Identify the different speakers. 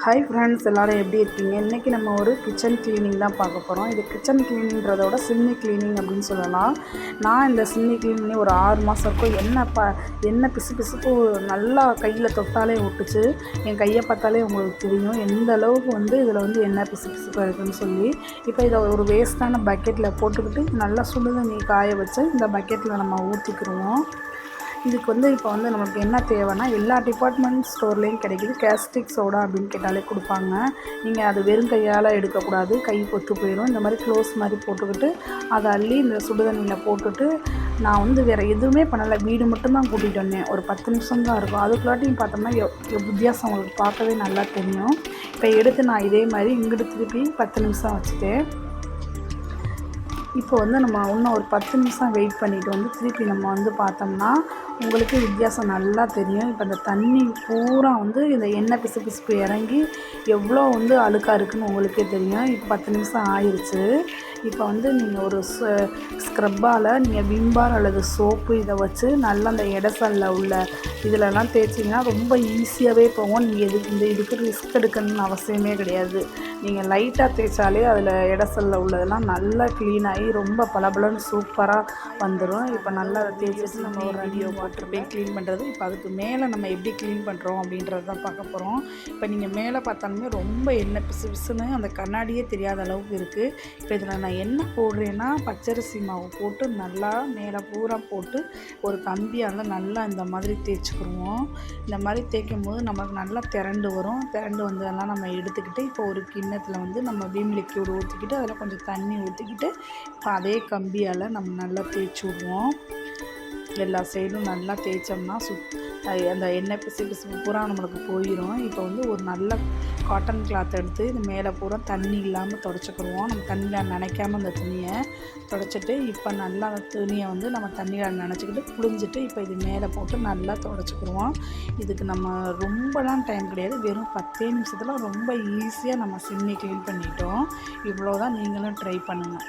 Speaker 1: Hi friends, எல்லோரும் எப்படி இருக்கீங்க? இன்றைக்கி நம்ம ஒரு கிச்சன் க்ளீனிங் தான் பார்க்க போகிறோம். இது கிச்சன் க்ளீனிங்கிறதோட சிம்னி க்ளீனிங் அப்படின்னு சொல்லலாம். நான் இந்த சிம்னி க்ளீன் பண்ணி ஒரு 6 மாதம் இருக்கும். என்ன பிசு பிசுப்பு நல்லா கையில் தொட்டாலே ஒட்டுச்சு. என் கையை பார்த்தாலே உங்களுக்கு தெரியும் எந்த அளவுக்கு இதில் என்ன பிசு பிசுப்பாக இருக்குதுன்னு சொல்லி. இப்போ இதை ஒரு வேஸ்ட்டான பக்கெட்டில் போட்டுக்கிட்டு நல்லா சுடு தண்ணி காய வச்சு இந்த பக்கெட்டில் நம்ம ஊற்றிக்கிடுவோம். இதுக்கு இப்போ நமக்கு என்ன தேவைன்னா, எல்லா டிபார்ட்மெண்ட் ஸ்டோர்லேயும் கிடைக்கிது. கேஸ்டிக் சோடா அப்படின்னு கேட்டாலே கொடுப்பாங்க. நீங்கள் அது வெறும் கையால் எடுக்கக்கூடாது, கை பொத்து போயிடும். இந்த மாதிரி க்ளோஸ் மாதிரி போட்டுக்கிட்டு அதை அள்ளி இந்த சுடுதண்ணியில் போட்டுட்டு, நான் வேறு எதுவுமே பண்ணலை, வீடு மட்டும்தான் கூட்டிகிட்டு வந்தேன். ஒரு 10 நிமிஷம் தான் இருக்கும். அதுக்குள்ளாட்டியும் பார்த்தோம்னா வித்தியாசம் உங்களுக்கு பார்க்கவே நல்லா தெரியும். இப்போ எடுத்து நான் இதே மாதிரி இங்கிட்டு திருப்பி 10 நிமிஷம் வச்சுட்டேன். இப்போ நம்ம இன்னும் ஒரு 10 நிமிஷம் வெயிட் பண்ணிவிட்டு திருப்பி நம்ம பார்த்தோம்னா உங்களுக்கு வித்தியாசம் நல்லா தெரியும். இப்போ இந்த தண்ணி பூரா இந்த எண்ணெய் பிசுப்பு இறங்கி எவ்வளோ அழுக்காக இருக்குதுன்னு உங்களுக்கே தெரியும். இப்போ 10 நிமிஷம் ஆயிடுச்சு. இப்போ நீங்கள் ஒரு ஸ்க்ரப்பால் நீங்கள் விம் பார் அல்லது சோப்பு இதை வச்சு நல்லா அந்த இடசல்ல உள்ள இதிலலாம் தேய்ச்சிங்கன்னா ரொம்ப ஈஸியாகவே போகும். நீங்கள் இதுக்கு ரிஸ்க் எடுக்கணும்னு அவசியமே கிடையாது. நீங்கள் லைட்டாக தேய்ச்சாலே அதில் இடசல்ல உள்ளதெல்லாம் நல்லா க்ளீன் ஆகி ரொம்ப பளபளன்னு சூப்பராக வந்துடும். இப்போ நல்லா அதை தேய்ச்சிட்டு நம்ம ஒரு வீடியோ போட்டிருப்பேன் க்ளீன் பண்ணுறது. இப்போ அதுக்கு மேலே நம்ம எப்படி க்ளீன் பண்ணுறோம் அப்படின்றது தான் பார்க்க போகிறோம். இப்போ நீங்கள் மேலே பார்த்தாலுமே ரொம்ப எண்ணெய் பிசு பிசுன்னு அந்த கண்ணாடியே தெரியாத அளவுக்கு இருக்குது. இப்போ இதில் நான் என்ன போடுறேன்னா, பச்சரிசி மாவு போட்டு நல்லா மேலே பூரா போட்டு ஒரு கம்பியால் நல்லா இந்த மாதிரி தேய்ச்சிக்கிடுவோம். இந்த மாதிரி தேய்க்கும் போது நமக்கு நல்லா திரண்டு வரும். திரண்டு வந்ததெல்லாம் நம்ம எடுத்துக்கிட்டு இப்போ ஒரு கிண்ணத்தில் நம்ம விம் லிக்யூட் ஊற்றிக்கிட்டு அதில் கொஞ்சம் தண்ணி ஊற்றிக்கிட்டு இப்போ அதே கம்பியால் நம்ம நல்லா தேய்ச்சி விடுவோம். எல்லா சைடும் நல்லா தேய்ச்சோம்னா அந்த எண்ணெய் பிசு பூரா நம்மளுக்கு போயிடும். இப்போ ஒரு நல்ல காட்டன் கிளாத் எடுத்து இது மேலே பூரா தண்ணி இல்லாமல் துடைச்சிக்கிடுவோம். நம்ம தண்ணியில் நனைக்காமல் அந்த துணியை துடைச்சிட்டு இப்போ நல்லா அந்த துணியை நம்ம தண்ணியில் நனைச்சிக்கிட்டு புழிஞ்சிட்டு இப்போ இது மேலே போட்டு நல்லா துடைச்சிக்கிடுவோம். இதுக்கு நம்ம ரொம்பலாம் டைம் கிடையாது. வெறும் 10 நிமிஷத்தில் ரொம்ப ஈஸியாக நம்ம சிம்னி க்ளீன் பண்ணிட்டோம். இவ்வளோ தான், நீங்களும் ட்ரை பண்ணுங்கள்.